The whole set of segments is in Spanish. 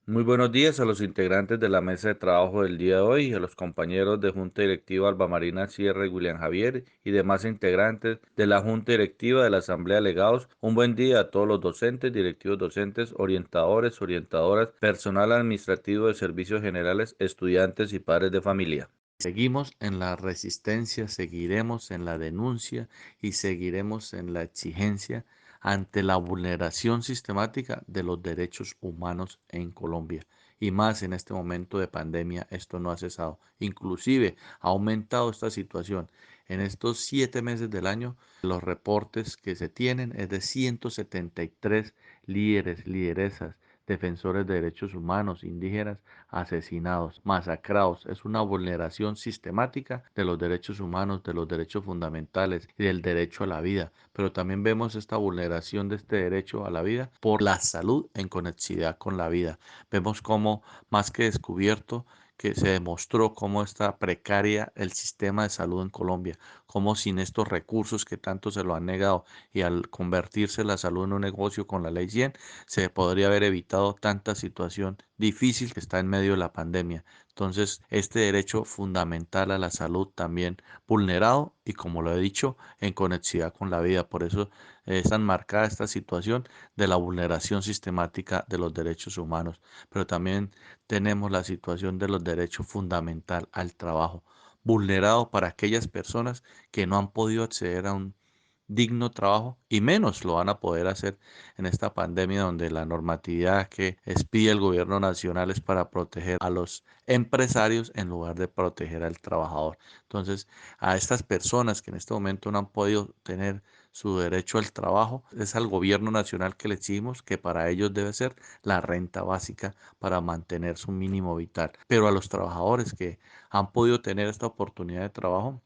Muy buenos días a los integrantes de la mesa de trabajo del día de hoy, a los compañeros de Junta Directiva Alba Marina Sierra y William Javier y demás integrantes de la Junta Directiva de la Asamblea de Delegados. Un buen día a todos los docentes, directivos docentes, orientadores, orientadoras, personal administrativo de servicios generales, estudiantes y padres de familia. Seguimos en la resistencia, seguiremos en la denuncia y seguiremos en la exigencia ante la vulneración sistemática de los derechos humanos en Colombia. Y más en este momento de pandemia, esto no ha cesado. Inclusive ha aumentado esta situación. En estos 7 meses del año, los reportes que se tienen es de 173 líderes, lideresas, defensores de derechos humanos, indígenas, asesinados, masacrados. Es una vulneración sistemática de los derechos humanos, de los derechos fundamentales y del derecho a la vida. Pero también vemos esta vulneración de este derecho a la vida por la salud en conexidad con la vida. Vemos cómo, más que descubierto, que se demostró cómo está precaria el sistema de salud en Colombia, cómo sin estos recursos que tanto se lo han negado y al convertirse la salud en un negocio con la ley 100, se podría haber evitado tanta situación difícil que está en medio de la pandemia. Entonces, este derecho fundamental a la salud también vulnerado y, como lo he dicho, en conexidad con la vida. Por eso es tan marcada esta situación de la vulneración sistemática de los derechos humanos. Pero también tenemos la situación de los derechos fundamental al trabajo, vulnerado para aquellas personas que no han podido acceder a un digno trabajo y menos lo van a poder hacer en esta pandemia donde la normatividad que expide el gobierno nacional es para proteger a los empresarios en lugar de proteger al trabajador. Entonces, a estas personas que en este momento no han podido tener su derecho al trabajo, es al gobierno nacional que le exigimos que para ellos debe ser la renta básica para mantener su mínimo vital. Pero a los trabajadores que han podido tener esta oportunidad de trabajo,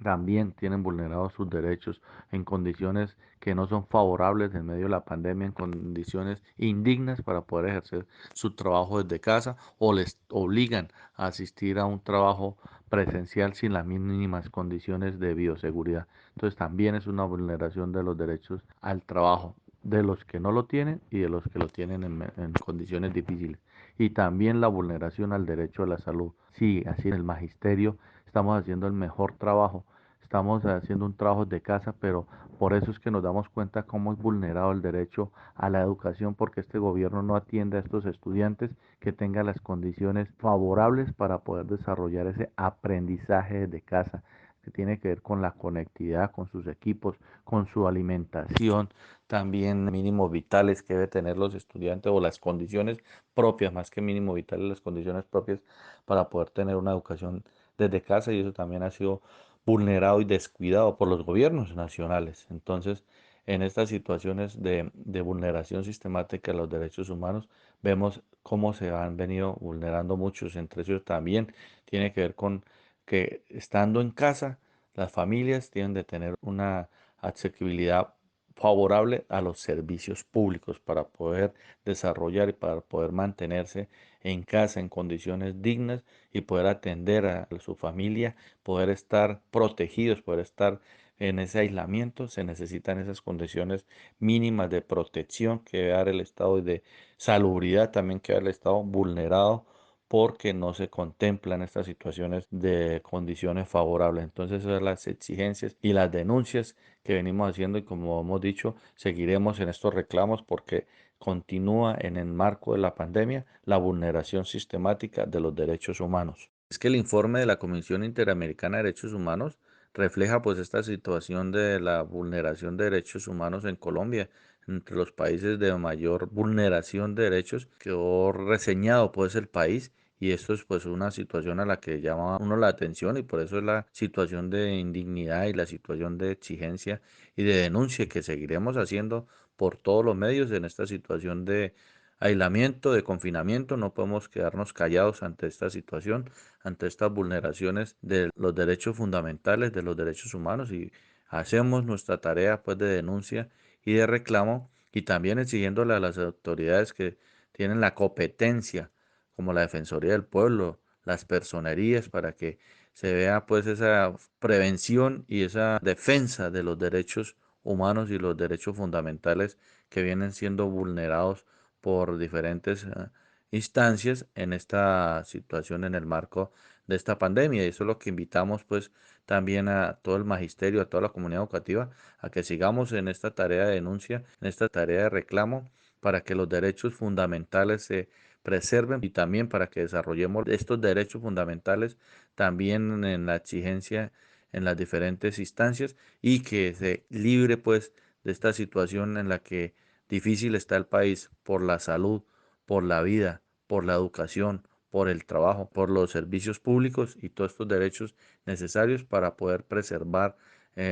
también tienen vulnerados sus derechos en condiciones que no son favorables en medio de la pandemia, en condiciones indignas para poder ejercer su trabajo desde casa o les obligan a asistir a un trabajo presencial sin las mínimas condiciones de bioseguridad. Entonces también es una vulneración de los derechos al trabajo de los que no lo tienen y de los que lo tienen en condiciones difíciles. Y también la vulneración al derecho a la salud. Sí, así en el magisterio estamos haciendo el mejor trabajo, estamos haciendo un trabajo de casa, pero por eso es que nos damos cuenta cómo es vulnerado el derecho a la educación, porque este gobierno no atiende a estos estudiantes que tengan las condiciones favorables para poder desarrollar ese aprendizaje de casa que tiene que ver con la conectividad, con sus equipos, con su alimentación, también mínimos vitales que debe tener los estudiantes o las condiciones propias, más que mínimo vitales, las condiciones propias para poder tener una educación desde casa y eso también ha sido vulnerado y descuidado por los gobiernos nacionales. Entonces, en estas situaciones de vulneración sistemática de los derechos humanos, vemos cómo se han venido vulnerando muchos, entre ellos también tiene que ver con que estando en casa, las familias tienen de tener una accesibilidad favorable a los servicios públicos para poder desarrollar y para poder mantenerse en casa en condiciones dignas y poder atender a su familia, poder estar protegidos, poder estar en ese aislamiento, se necesitan esas condiciones mínimas de protección que debe dar el Estado y de salubridad también que debe dar el Estado vulnerado porque no se contemplan estas situaciones de condiciones favorables. Entonces, esas son las exigencias y las denuncias que venimos haciendo y como hemos dicho, seguiremos en estos reclamos porque continúa en el marco de la pandemia la vulneración sistemática de los derechos humanos. Es que el informe de la Comisión Interamericana de Derechos Humanos refleja pues esta situación de la vulneración de derechos humanos en Colombia, entre los países de mayor vulneración de derechos, quedó reseñado pues el país y esto es pues una situación a la que llama uno la atención y por eso es la situación de indignidad y la situación de exigencia y de denuncia que seguiremos haciendo por todos los medios en esta situación de aislamiento, de confinamiento. No podemos quedarnos callados ante esta situación, ante estas vulneraciones de los derechos fundamentales, de los derechos humanos y hacemos nuestra tarea pues de denuncia y de reclamo y también exigiéndole a las autoridades que tienen la competencia, como la Defensoría del Pueblo, las personerías, para que se vea pues esa prevención y esa defensa de los derechos humanos y los derechos fundamentales que vienen siendo vulnerados por diferentes instancias en esta situación en el marco de esta pandemia. Y eso es lo que invitamos pues también a todo el magisterio, a toda la comunidad educativa, a que sigamos en esta tarea de denuncia, en esta tarea de reclamo, para que los derechos fundamentales se preserven y también para que desarrollemos estos derechos fundamentales también en la exigencia en las diferentes instancias y que se libre pues de esta situación en la que difícil está el país por la salud, por la vida, por la educación, por el trabajo, por los servicios públicos y todos estos derechos necesarios para poder preservar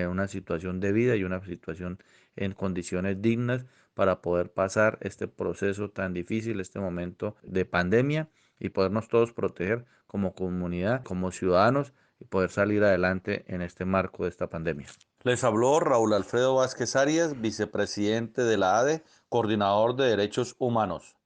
una situación de vida y una situación en condiciones dignas para poder pasar este proceso tan difícil, este momento de pandemia y podernos todos proteger como comunidad, como ciudadanos y poder salir adelante en este marco de esta pandemia. Les habló Raúl Alfredo Vázquez Arias, vicepresidente de la ADE, coordinador de derechos humanos.